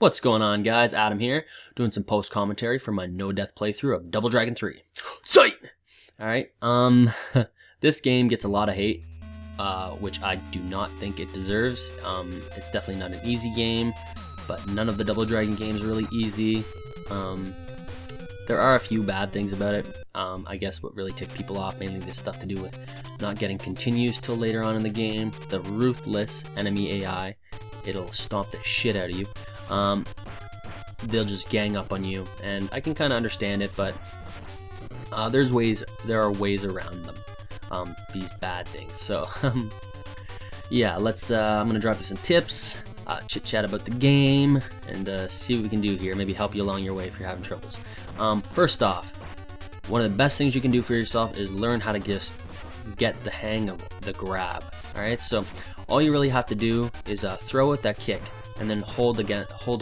What's going on, guys? Adam here, doing some post commentary for my no death playthrough of Double Dragon 3. Sight! Alright, this game gets a lot of hate, which I do not think it deserves. It's definitely not an easy game, but none of the Double Dragon games are really easy. There are a few bad things about it. I guess what really ticked people off, mainly this stuff to do with not getting continues till later on in the game, the ruthless enemy AI. It'll stomp the shit out of you. They'll just gang up on you, and I can kind of understand it, but there are ways around them, these bad things. So yeah, I'm gonna drop you some tips, chit chat about the game, and see what we can do here. Maybe help you along your way if you're having troubles. First off, one of the best things you can do for yourself is learn how to just get the hang of the grab. All right, so all you really have to do is throw with that kick and then hold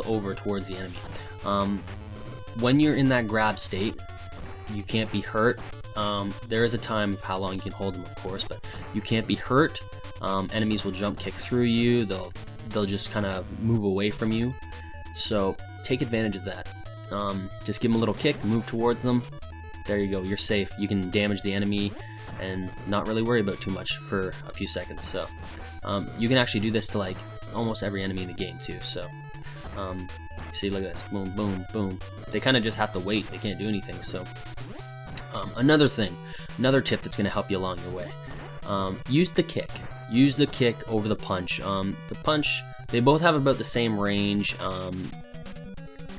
over towards the enemy. When you're in that grab state, you can't be hurt. There is a time of how long you can hold them, of course, but you can't be hurt. Enemies will jump kick through you. They'll just kind of move away from you. So take advantage of that. Just give them a little kick, move towards them. There you go. You're safe. You can damage the enemy and not really worry about too much for a few seconds. So you can actually do this to like almost every enemy in the game too. So see, look at this, boom, boom, boom. They kind of just have to wait. They can't do anything. So another tip that's going to help you along your way. Use the kick. Use the kick over the punch. The punch, they both have about the same range.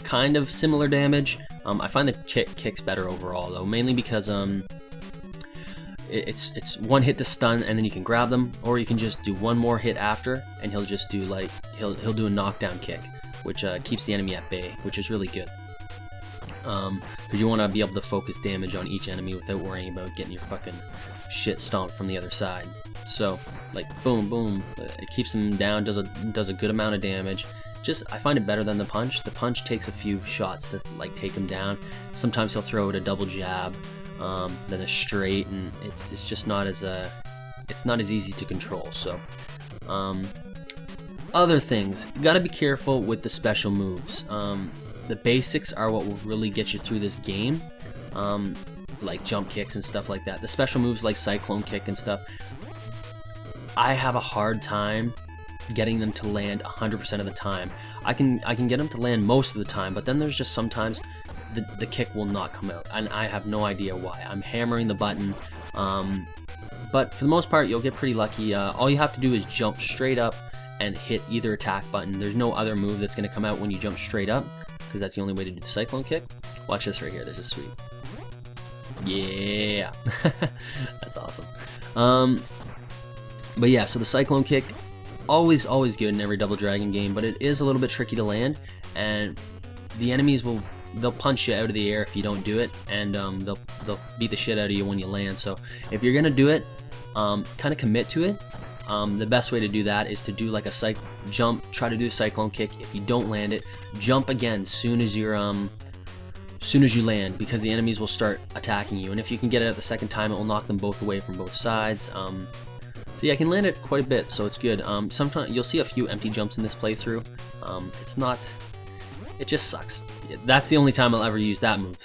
Kind of similar damage. I find the kick's better overall though, mainly because it's one hit to stun and then you can grab them, or you can just do one more hit after and he'll just do like he'll do a knockdown kick, which keeps the enemy at bay, which is really good. Because you want to be able to focus damage on each enemy without worrying about getting your fucking shit stomped from the other side. So like boom boom, it keeps them down, does a good amount of damage. I find it better than the punch. The punch takes a few shots to like take him down. Sometimes he'll throw it a double jab, then a straight, and it's just not as easy to control. So other things, you gotta be careful with the special moves. The basics are what will really get you through this game, like jump kicks and stuff like that. The special moves like Cyclone Kick and stuff, I have a hard time getting them to land 100% of the time. I can get them to land most of the time, but then there's just sometimes the kick will not come out, and I have no idea why. I'm hammering the button, but for the most part, you'll get pretty lucky. All you have to do is jump straight up and hit either attack button. There's no other move that's going to come out when you jump straight up, because that's the only way to do the Cyclone Kick. Watch this right here. This is sweet. Yeah, that's awesome. But yeah, so the Cyclone Kick, always good in every Double Dragon game, but it is a little bit tricky to land, and the enemies they'll punch you out of the air if you don't do it, and they'll beat the shit out of you when you land. So if you're gonna do it, kind of commit to it. The best way to do that is to do like a jump, try to do a Cyclone Kick. If you don't land it, jump again soon as you land, because the enemies will start attacking you, and if you can get it at the second time, it will knock them both away from both sides. So yeah, I can land it quite a bit, so it's good. Sometimes you'll see a few empty jumps in this playthrough. It just sucks. That's the only time I'll ever use that move.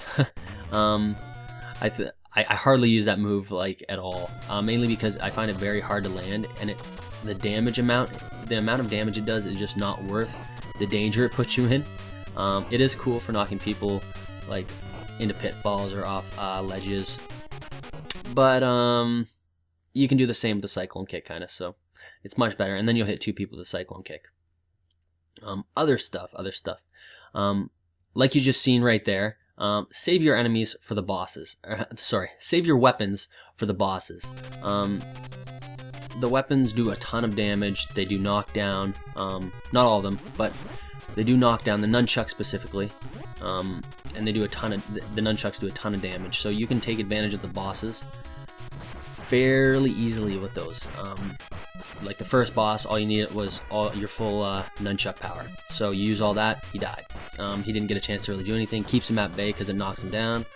I hardly use that move like at all, mainly because I find it very hard to land, and the amount of damage it does is just not worth the danger it puts you in. It is cool for knocking people like into pitfalls or off ledges, but you can do the same with the Cyclone Kick, kind of, so it's much better, and then you'll hit two people with the Cyclone Kick. Other stuff. Like you just seen right there, save your enemies for the bosses. Save your weapons for the bosses. The weapons do a ton of damage. They do knockdown. Not all of them, but they do knockdown. The nunchucks specifically, and they do the nunchucks do a ton of damage. So you can take advantage of the bosses fairly easily with those. Like the first boss, all you needed was your full nunchuck power. So you use all that, he died. He didn't get a chance to really do anything. Keeps him at bay because it knocks him down.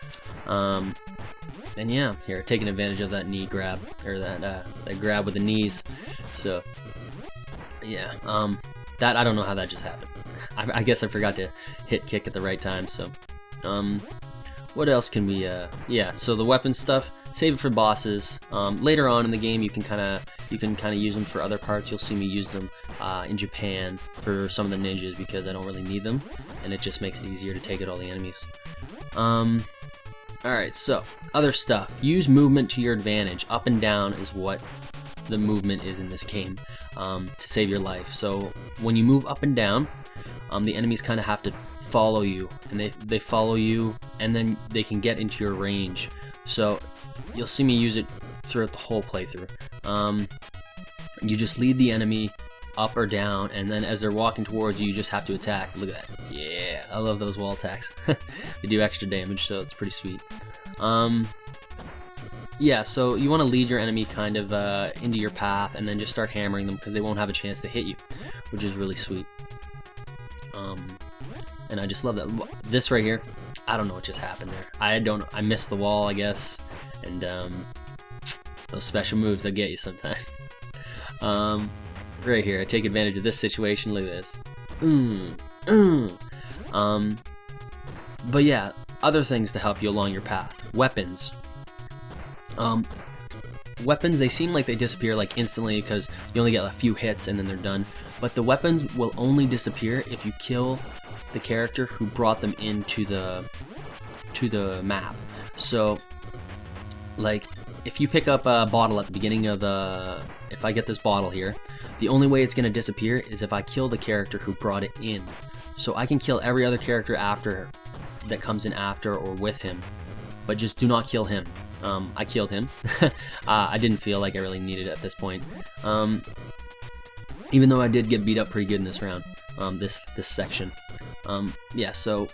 And yeah, here, taking advantage of that knee grab, or that grab with the knees. So yeah, that I don't know how that just happened. I guess I forgot to hit kick at the right time. So, what else can we? Yeah. So the weapon stuff, save it for bosses. Later on in the game, you can kind of use them for other parts. You'll see me use them in Japan for some of the ninjas because I don't really need them, and it just makes it easier to take out all the enemies. Alright, so other stuff. Use movement to your advantage. Up and down is what the movement is in this game to save your life. So when you move up and down, the enemies kind of have to follow you, and they follow you, and then they can get into your range. So you'll see me use it throughout the whole playthrough. You just lead the enemy up or down, and then as they're walking towards you, you just have to attack. Look at that. Yeah, I love those wall attacks. They do extra damage, so it's pretty sweet. Yeah, so you want to lead your enemy kind of into your path, and then just start hammering them because they won't have a chance to hit you, which is really sweet. And I just love that. This right here, I don't know what just happened there. I missed the wall, I guess, and those special moves that get you sometimes. Right here, I take advantage of this situation. Look at this. But yeah, other things to help you along your path. Weapons. Weapons, they seem like they disappear like instantly because you only get a few hits and then they're done. But the weapons will only disappear if you kill the character who brought them into the map. So, like, if you pick up a bottle at the beginning of if I get this bottle here, the only way it's going to disappear is if I kill the character who brought it in. So I can kill every other character after that comes in after or with him, but just do not kill him. I killed him. I didn't feel like I really needed it at this point. Even though I did get beat up pretty good in this round, this section. Yeah, so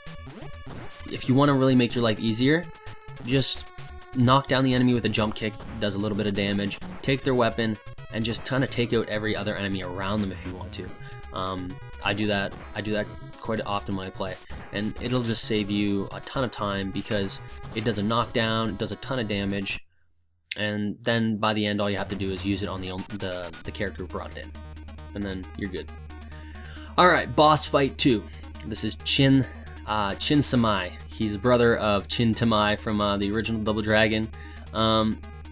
if you want to really make your life easier, just knock down the enemy with a jump kick, does a little bit of damage, take their weapon, and just kind of take out every other enemy around them if you want to. I do that quite often when I play, and it'll just save you a ton of time because it does a knockdown, it does a ton of damage, and then by the end all you have to do is use it on the character who brought it in, and then you're good. Alright, boss fight 2. This is Chin Samai. He's a brother of Chin Tamai from the original Double Dragon.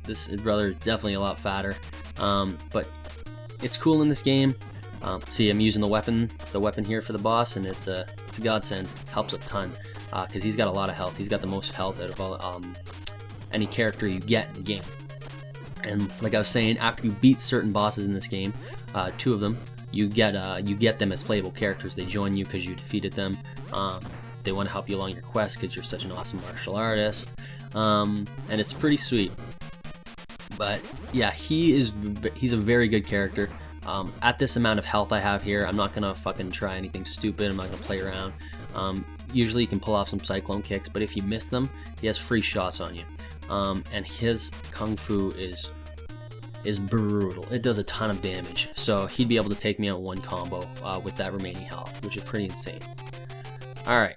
This brother is definitely a lot fatter, but it's cool in this game. See, I'm using the weapon here for the boss, and it's a godsend. Helps a ton because he's got a lot of health. He's got the most health out of all any character you get in the game. And like I was saying, after you beat certain bosses in this game, 2 of them, you get them as playable characters. They join you because you defeated them. They want to help you along your quest because you're such an awesome martial artist, and it's pretty sweet. But yeah, he's a very good character. At this amount of health I have here, I'm not gonna fucking try anything stupid. I'm not gonna play around. Usually you can pull off some Cyclone Kicks, but if you miss them, he has free shots on you. And his kung fu is brutal. It does a ton of damage. So he'd be able to take me out one combo with that remaining health, which is pretty insane. Alright,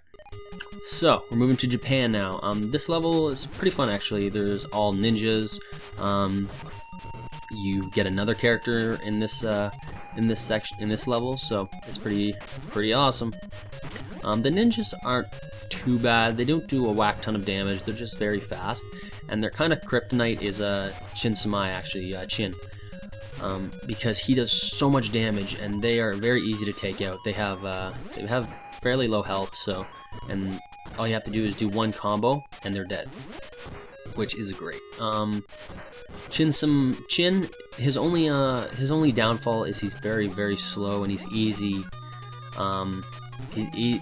so we're moving to Japan now. This level is pretty fun actually. There's all ninjas. You get another character in this level, so it's pretty awesome. The ninjas aren't too bad. They don't do a whack ton of damage. They're just very fast, and their kind of kryptonite is Chin Samai, actually, Chin, because he does so much damage, and they are very easy to take out. They have fairly low health, and all you have to do is do one combo, and they're dead, which is great. Chin, his only downfall is he's very, very slow, and he's easy.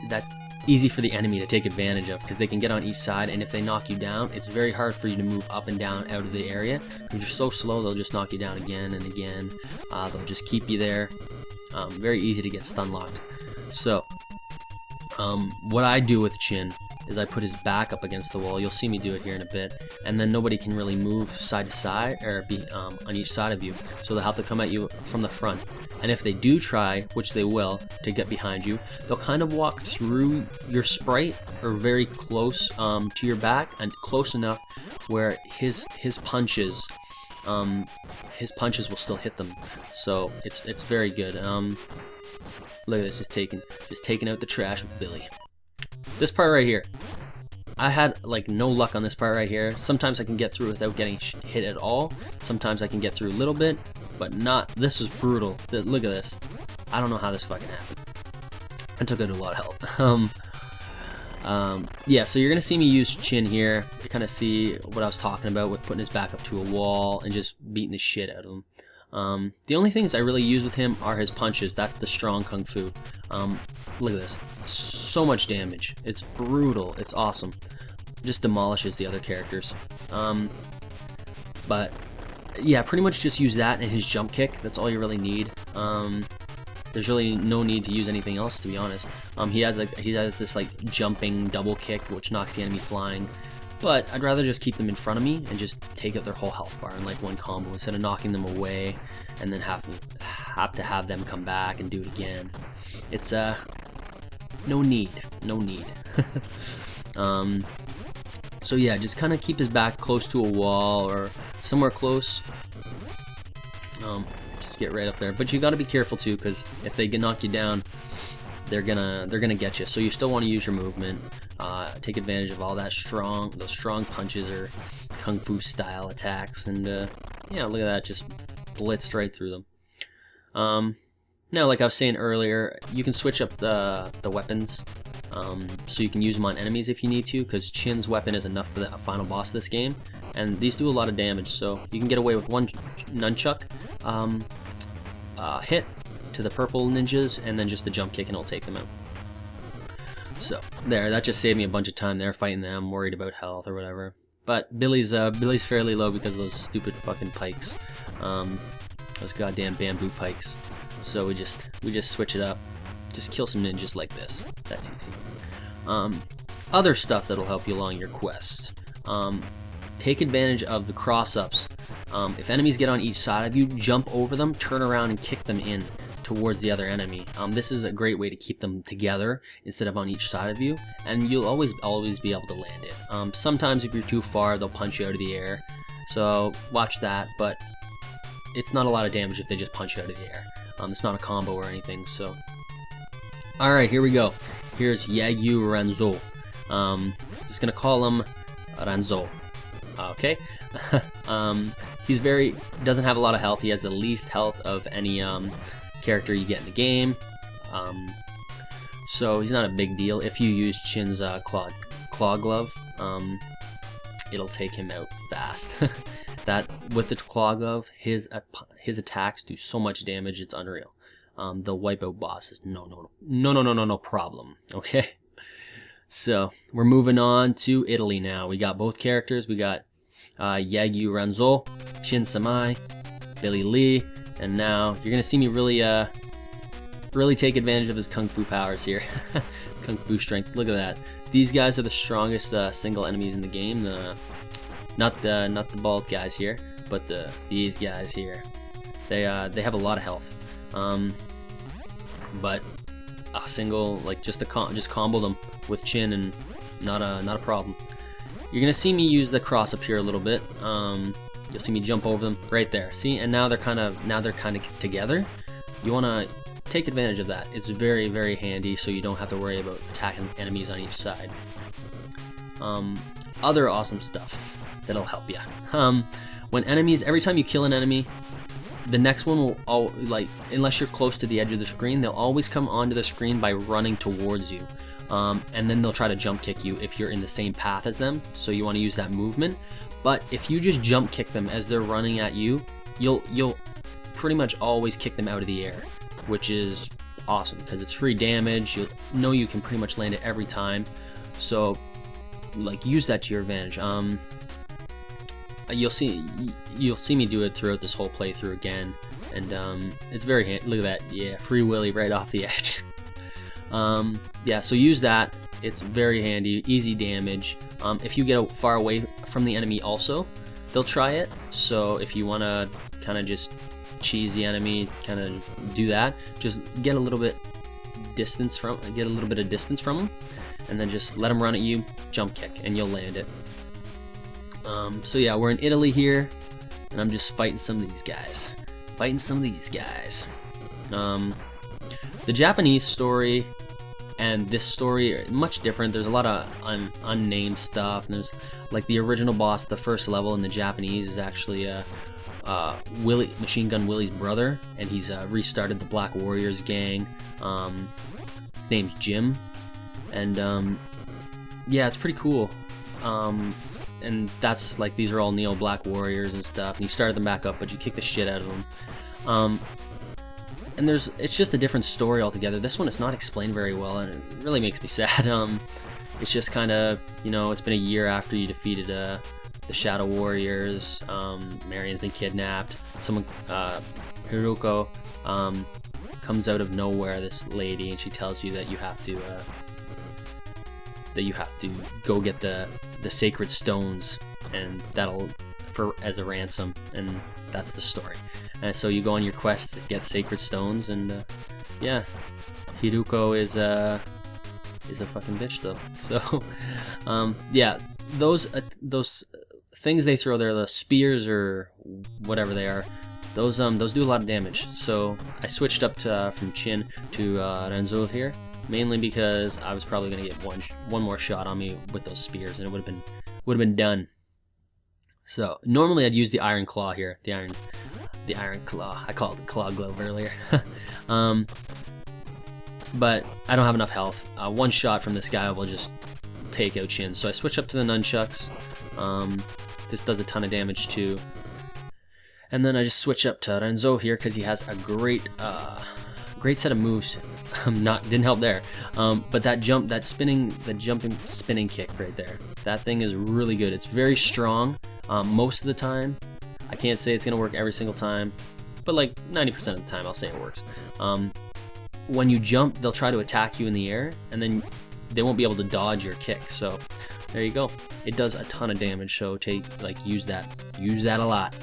That's easy for the enemy to take advantage of because they can get on each side, and if they knock you down, it's very hard for you to move up and down out of the area. Because you're so slow, they'll just knock you down again and again. They'll just keep you there. Very easy to get stun locked. So, what I do with Chin is I put his back up against the wall. You'll see me do it here in a bit, and then nobody can really move side to side or be on each side of you, so they'll have to come at you from the front. And if they do try, which they will, to get behind you, they'll kind of walk through your sprite or very close to your back, and close enough where his punches will still hit them. So it's very good. Look at this, just taking out the trash with Billy. This part right here, I had like no luck on this part right here. Sometimes I can get through without getting hit at all. Sometimes I can get through a little bit, but not. This was brutal. Look at this. I don't know how this fucking happened. I took out a lot of health. Yeah, so you're gonna see me use Chin here to kind of see what I was talking about with putting his back up to a wall and just beating the shit out of him. The only things I really use with him are his punches. That's the strong kung fu. Look at this. So much damage. It's brutal. It's awesome. Just demolishes the other characters. But yeah, pretty much just use that and his jump kick. That's all you really need. There's really no need to use anything else, to be honest. He has this like jumping double kick which knocks the enemy flying. But I'd rather just keep them in front of me and just take out their whole health bar in like one combo instead of knocking them away and then have to have them come back and do it again. It's no need. So yeah, just kind of keep his back close to a wall or somewhere close. Just get right up there. But you got to be careful too, because if they can knock you down, they're gonna get you. So you still want to use your movement. Take advantage of all those strong punches or kung fu style attacks, and yeah, look at that, just blitzed right through them. Now, like I was saying earlier, you can switch up the weapons, so you can use them on enemies if you need to, because Chin's weapon is enough for the final boss of this game, and these do a lot of damage, so you can get away with one nunchuck hit to the purple ninjas, and then just the jump kick and it'll take them out. So there, that just saved me a bunch of time there fighting them, worried about health or whatever. But Billy's fairly low because of those stupid fucking pikes, those goddamn bamboo pikes. So we just switch it up, just kill some ninjas like this. That's easy. Other stuff that'll help you along your quest. Take advantage of the cross-ups. If enemies get on each side of you, jump over them, turn around and kick them in towards the other enemy. This is a great way to keep them together instead of on each side of you, and you'll always be able to land it. Sometimes if you're too far, they'll punch you out of the air, so watch that, but it's not a lot of damage if they just punch you out of the air. It's not a combo or anything, so. Alright, here we go. Here's Yagyu Renzo. Just gonna call him Renzo. Okay? He's doesn't have a lot of health. He has the least health of any character you get in the game, so he's not a big deal. If you use Chin's claw glove, it'll take him out fast. That with the claw glove, his attacks do so much damage, it's unreal. The wipeout boss is no problem. Okay, so we're moving on to Italy now. We got both characters. We got Yagyu Renzo, Chin Samai, Billy Lee. And now you're gonna see me really take advantage of his kung fu powers here. Kung fu strength. Look at that. These guys are the strongest single enemies in the game. Not the bald guys here, but these guys here. They have a lot of health. But a single, like just combo them with Chin and not a problem. You're gonna see me use the cross up here a little bit. You'll see me jump over them right there. See, and now they're kind of together. You want to take advantage of that. It's very, very handy, so you don't have to worry about attacking enemies on each side. Other awesome stuff that'll help you. Every time you kill an enemy, the next one will unless you're close to the edge of the screen, they'll always come onto the screen by running towards you. And then they'll try to jump kick you if you're in the same path as them, so you want to use that movement. But if you just jump kick them as they're running at you, you'll pretty much always kick them out of the air, which is awesome because it's free damage. You know you can pretty much land it every time, so like use that to your advantage. You'll see me do it throughout this whole playthrough again, and it's very handy. Look at that, yeah, free willy right off the edge. Yeah, so use that. It's very handy, easy damage. If you get far away from the enemy also, they'll try it. So if you want to kind of just cheese the enemy, kind of do that, just get a little bit of distance from them, and then just let them run at you, jump kick, and you'll land it. So yeah, we're in Italy here, and I'm just fighting some of these guys. The Japanese story and this story are much different. There's a lot of unnamed stuff. And there's like the original boss, the first level in the Japanese is actually Machine Gun Willie's brother, and he's restarted the Black Warriors gang. His name's Jim, and yeah, it's pretty cool. And that's like, these are all Neo Black Warriors and stuff, and you started them back up, but you kick the shit out of them. And it's just a different story altogether. This one is not explained very well, and it really makes me sad. It's just kind of, you know, it's been a year after you defeated the Shadow Warriors. Marion's been kidnapped. Someone, Hiruko, comes out of nowhere, this lady, and she tells you that you have to go get the sacred stones, and that'll as a ransom, and that's the story. And so you go on your quest to get sacred stones, and yeah, Hiruko is a fucking bitch though. So yeah, those things they throw there, the spears or whatever they are, those do a lot of damage. So I switched up to from Chin to Renzo here, mainly because I was probably gonna get one more shot on me with those spears, and it would have been done. So normally I'd use the Iron Claw here, the Iron Claw. I called it the Claw Glove earlier. But I don't have enough health. One shot from this guy will just take out Chin. So I switch up to the nunchucks. This does a ton of damage too. And then I just switch up to Renzo here because he has a great set of moves. Didn't help there. But that jumping spinning kick right there. That thing is really good. It's very strong most of the time. I can't say it's gonna work every single time, but like 90% of the time I'll say it works. When you jump, they'll try to attack you in the air, and then they won't be able to dodge your kick. So there you go. It does a ton of damage. So use that a lot.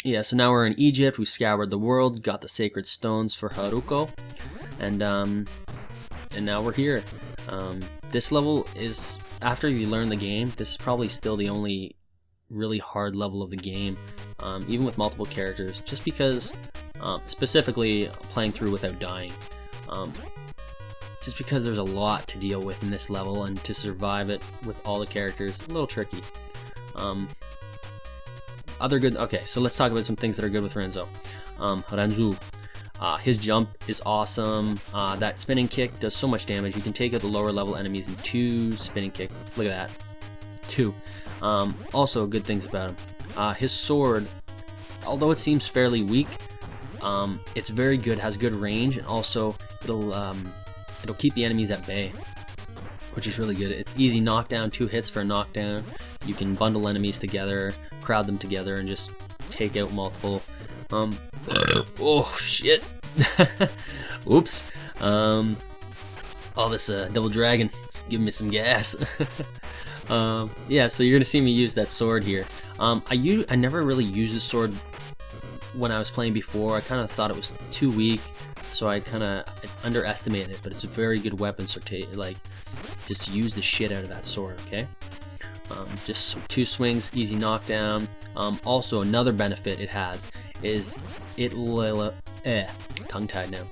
Yeah. So now we're in Egypt. We scoured the world, got the sacred stones for Haruko, and now we're here. This level is, after you learn the game, this is probably still the only really hard level of the game, even with multiple characters, just because specifically playing through without dying, just because there's a lot to deal with in this level, and to survive it with all the characters, a little tricky. Okay, so let's talk about some things that are good with Renzo. Renzo, his jump is awesome. That spinning kick does so much damage. You can take out the lower level enemies in 2 spinning kicks. Look at that, 2. Also, good things about him. His sword, although it seems fairly weak, it's very good, has good range, and also it'll keep the enemies at bay, which is really good. It's easy knockdown, 2 hits for a knockdown. You can bundle enemies together, crowd them together, and just take out multiple. Oh shit! Oops. All this double dragon, it's giving me some gas. Yeah, so you're gonna see me use that sword here. I never really used the sword when I was playing before. I kind of thought it was too weak, so I kind of underestimated it. But it's a very good weapon, so just use the shit out of that sword. Okay. Just 2 swings, easy knockdown. Also, another benefit it has is tongue-tied now.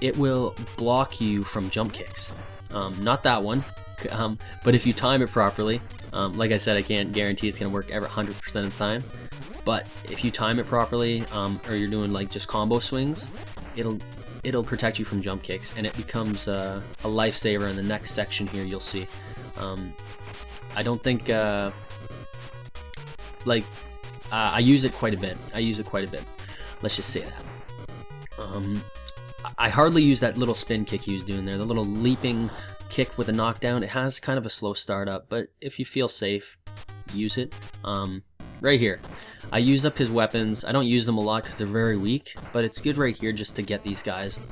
It will block you from jump kicks. Not that one, but if you time it properly, like I said, I can't guarantee it's gonna work 100% of the time. But if you time it properly, or you're doing like just combo swings, it'll protect you from jump kicks, and it becomes a lifesaver in the next section here. You'll see. I don't think I use it quite a bit. Let's just say that. I hardly use that little spin kick he was doing there, the little leaping kick with a knockdown. It has kind of a slow startup, but if you feel safe, use it. Right here, I use up his weapons. I don't use them a lot because they're very weak, but it's good right here just to get these guys.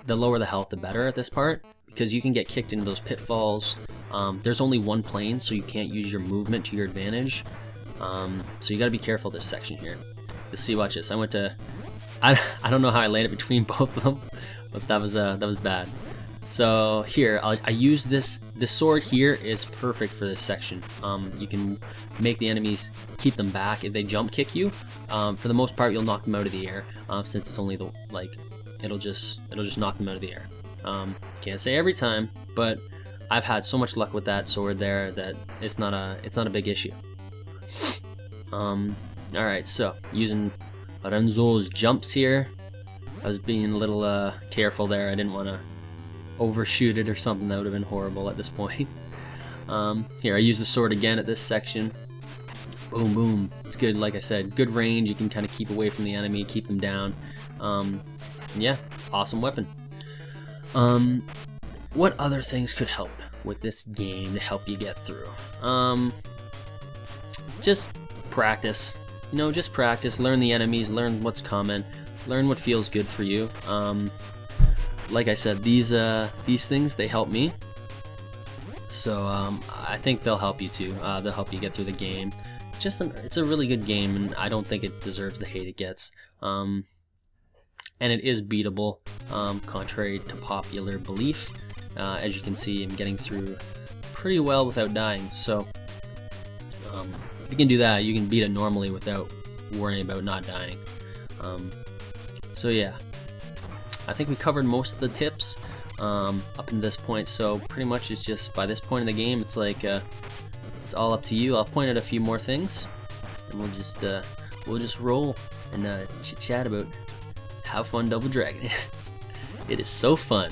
The lower the health, the better at this part, because you can get kicked into those pitfalls. There's only one plane, so you can't use your movement to your advantage. So you gotta be careful this section here. You'll see, watch this. I don't know how I landed between both of them, but that was bad. So here, I use this sword here is perfect for this section. You can make the enemies keep them back if they jump kick you. For the most part, you'll knock them out of the air, since it's only the it'll just knock them out of the air. Can't say every time, but I've had so much luck with that sword there that it's not a big issue. All right, so using Renzo's jumps here. I was being a little careful there. I didn't want to overshoot it or something. That would have been horrible at this point. Here, I use the sword again at this section. Boom, boom. It's good, like I said, good range. You can kind of keep away from the enemy, keep them down. Yeah, awesome weapon. What other things could help with this game to help you get through? Just practice. You know, just practice. Learn the enemies, learn what's common, learn what feels good for you. Like I said, these things, they help me. So I think they'll help you too. They'll help you get through the game. It's a really good game, and I don't think it deserves the hate it gets. And it is beatable, contrary to popular belief. As you can see, I'm getting through pretty well without dying. So if you can do that, you can beat it normally without worrying about not dying. So yeah, I think we covered most of the tips up to this point. So pretty much it's just, by this point in the game, it's like it's all up to you. I'll point out a few more things, and we'll just roll and chit chat about how fun Double Dragon is. It is so fun.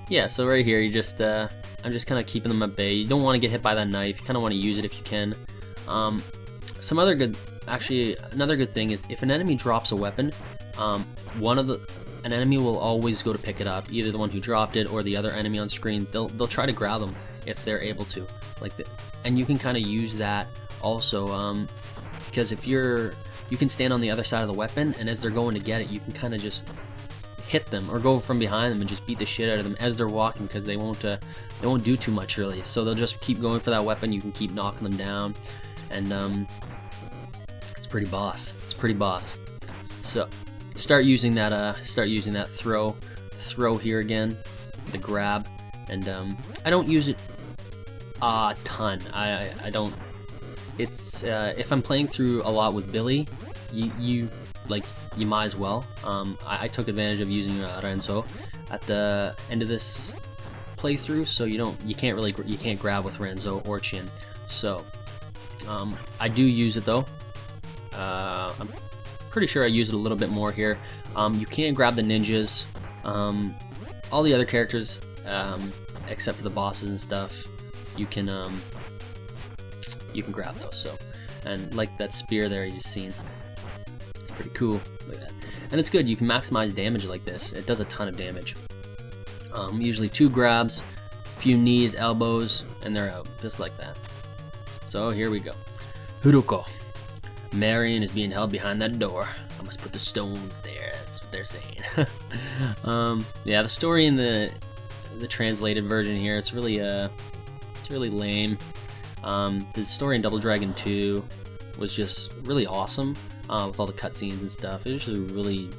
Yeah, so right here, you just I'm just kind of keeping them at bay. You don't want to get hit by that knife. You kind of want to use it if you can. Another good thing is if an enemy drops a weapon, an enemy will always go to pick it up. Either the one who dropped it or the other enemy on screen. They'll try to grab them if they're able to. And you can kind of use that also, because if you can stand on the other side of the weapon, and as they're going to get it, you can kind of just hit them or go from behind them and just beat the shit out of them as they're walking, because they won't do too much really. So they'll just keep going for that weapon. You can keep knocking them down, and it's pretty boss. It's pretty boss. So start using that throw here again, the grab, and I don't use it a ton. I don't. It's if I'm playing through a lot with Billy, you might as well. I took advantage of using Renzo at the end of this playthrough, so you can't grab with Renzo or Chin. So I do use it though. I'm pretty sure I use it a little bit more here. You can grab the ninjas. All the other characters, except for the bosses and stuff, you can grab those. So, and like that spear there you just seen, it's pretty cool. Look at that. And it's good. You can maximize damage like this. It does a ton of damage. Usually 2 grabs, a few knees, elbows, and they're out just like that. So here we go. Huruko. Marion is being held behind that door. I must put the stones there. That's what they're saying. Yeah, the story in the translated version here, it's really lame. The story in Double Dragon 2 was just really awesome, with all the cutscenes and stuff. It was just really,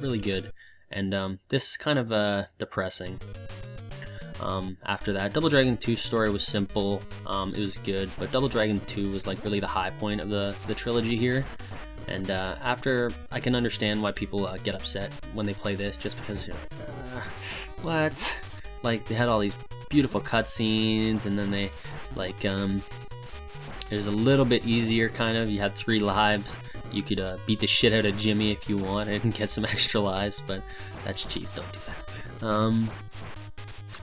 really good. And this is kind of depressing. After that, Double Dragon 2's story was simple. It was good, but Double Dragon 2 was like really the high point of the trilogy here. And after, I can understand why people get upset when they play this, just because you're like, what? Like, they had all these beautiful cutscenes, and then they it was a little bit easier, kind of. You had 3 lives. You could beat the shit out of Jimmy if you wanted and get some extra lives, but that's cheap. Don't do that.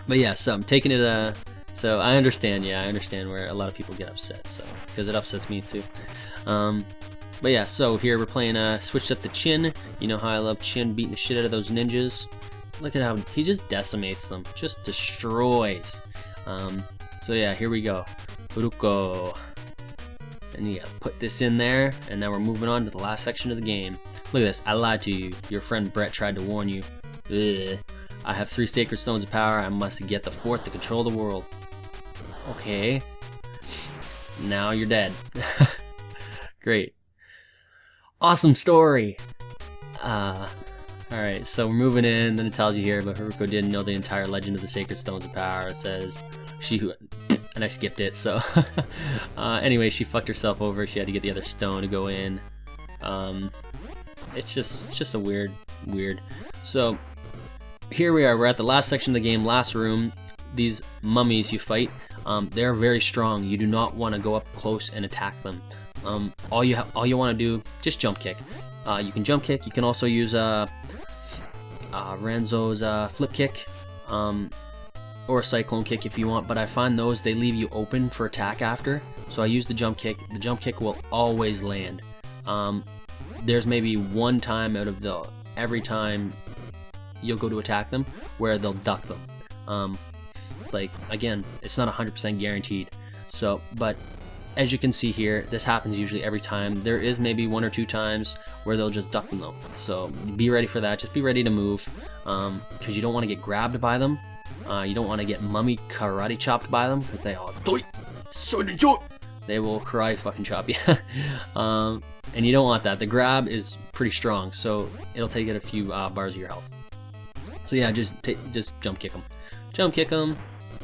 But yeah, so I'm taking it. So I understand. Yeah, I understand where a lot of people get upset. So because it upsets me too. But yeah, so here we're playing. Switched up to Chin. You know how I love Chin beating the shit out of those ninjas. Look at how he just decimates them, just destroys. So yeah, here we go. Uruko. And you gotta put this in there, and now we're moving on to the last section of the game. Look at this. I lied to you. Your friend Brett tried to warn you. Ugh. I have 3 sacred stones of power. I must get the 4th to control the world. Okay. Now you're dead. Great. Awesome story. Alright, so we're moving in, then it tells you here, but Haruko didn't know the entire legend of the Sacred Stones of Power. It says, she who... And I skipped it, so... anyway, she fucked herself over. She had to get the other stone to go in. It's just a weird. So, here we are. We're at the last section of the game, last room. These mummies you fight, they're very strong. You do not want to go up close and attack them. All you want to do, just jump kick. You can jump kick. You can also use Renzo's flip kick, or a cyclone kick if you want. But I find those, they leave you open for attack after. So I use the jump kick. The jump kick will always land. There's maybe one time out of every time you'll go to attack them where they'll duck them. Like, again, it's not 100% guaranteed. So, but as you can see here, this happens usually every time. There is maybe 1 or 2 times where they'll just duck them though. So be ready for that. Just be ready to move, because you don't want to get grabbed by them. You don't want to get mummy karate chopped by them, because they all they will karate fucking chop you. And you don't want that. The grab is pretty strong, so it'll take it a few bars of your health. So yeah, just jump kick them. Jump kick them.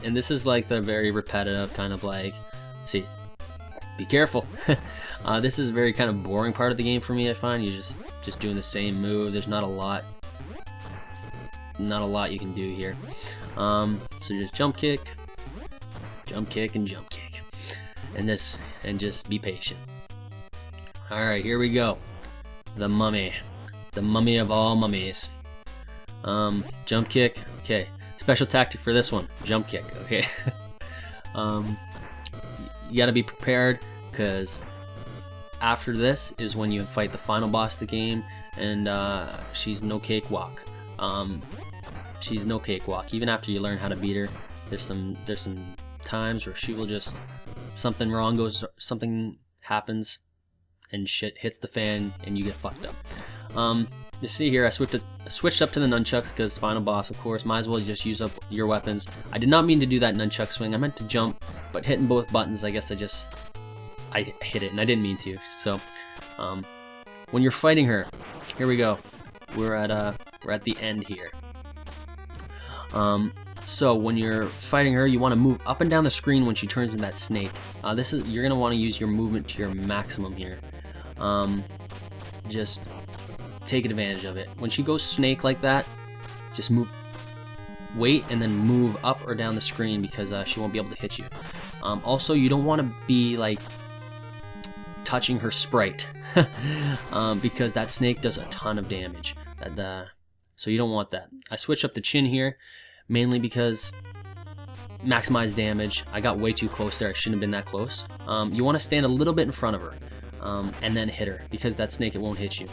And this is like the very repetitive kind of like, see, be careful. This is a very kind of boring part of the game for me, I find. You're just doing the same move. There's not a lot you can do here. So just jump kick, and jump kick. And just be patient. Alright, here we go. The mummy of all mummies. Jump kick, okay. Special tactic for this one, jump kick, okay. You gotta be prepared, because after this is when you fight the final boss of the game, and she's no cakewalk. She's no cakewalk. Even after you learn how to beat her, there's some times where she will just, something happens, and shit hits the fan, and you get fucked up. You see here, I switched up to the nunchucks because final boss, of course. Might as well just use up your weapons. I did not mean to do that nunchuck swing. I meant to jump, but hitting both buttons, I guess I hit it, and I didn't mean to. So, when you're fighting her, here we go. We're at the end here. So when you're fighting her, you want to move up and down the screen when she turns into that snake. You're gonna want to use your movement to your maximum here. Just take advantage of it. When she goes snake like that, just wait and then move up or down the screen, because she won't be able to hit you. Also, you don't want to be like touching her sprite, because that snake does a ton of damage. So you don't want that. I switched up the chin here, mainly because maximize damage. I got way too close there. I shouldn't have been that close. You want to stand a little bit in front of her, and then hit her, because that snake, it won't hit you.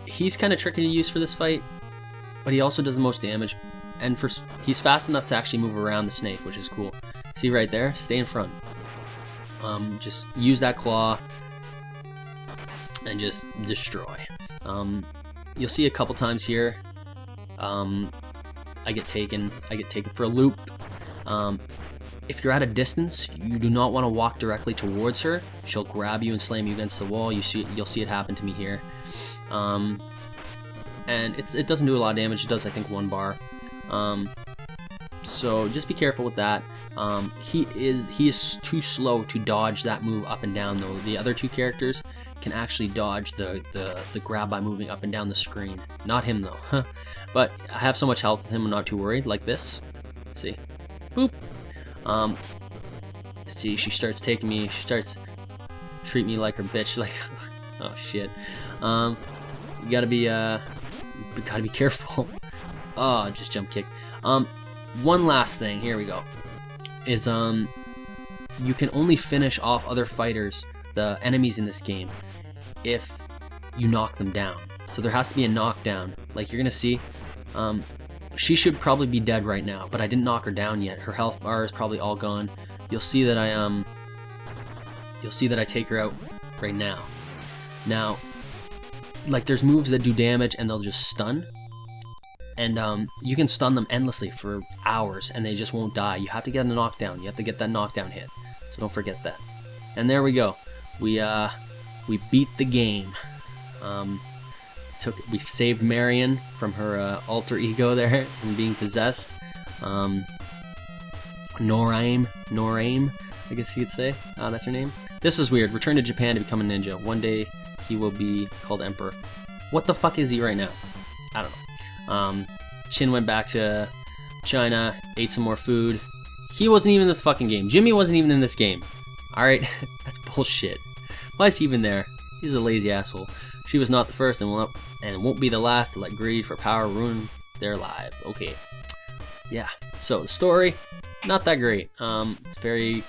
He's kind of tricky to use for this fight, but he also does the most damage, and he's fast enough to actually move around the snake, which is cool. See right there? Stay in front. Just use that claw and just destroy. You'll see a couple times here, I get taken for a loop. If you're at a distance, you do not want to walk directly towards her. She'll grab you and slam you against the wall. You'll see it happen to me here. And it doesn't do a lot of damage. It does, I think, 1 bar. So just be careful with that. He is too slow to dodge that move up and down, though. The other 2 characters can actually dodge the grab by moving up and down the screen. Not him, though. But I have so much health with him, I'm not too worried. Like this. See? Boop! See, she starts taking me, she starts treating me like her bitch, like, oh shit. You gotta be careful. Oh, just jump kick. One last thing, here we go, is you can only finish off other fighters, the enemies in this game, if you knock them down. So there has to be a knockdown. Like you're gonna see, she should probably be dead right now, but I didn't knock her down yet. Her health bar is probably all gone. You'll see that I take her out right now. Now, like there's moves that do damage and they'll just stun. And you can stun them endlessly for hours and they just won't die. You have to get a knockdown. You have to get that knockdown hit. So don't forget that. And there we go. We beat the game. we saved Marion from her alter ego there and being possessed. Noraim, I guess you could say. That's her name. This is weird. Return to Japan to become a ninja. One day he will be called Emperor. What the fuck is he right now? I don't know. Chin went back to China, ate some more food. He wasn't even in the fucking game. Jimmy wasn't even in this game. Alright? That's bullshit. Why is he even there? He's a lazy asshole. She was not the first and won't be the last to let greed for power ruin their lives. Okay. Yeah. So the story, not that great. It's very...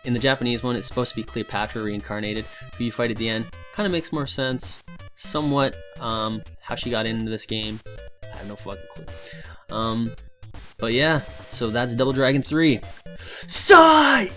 In the Japanese one, it's supposed to be Cleopatra reincarnated, who you fight at the end. Kind of makes more sense. Somewhat, how she got into this game. I have no fucking clue. But yeah, so that's Double Dragon 3. Sigh!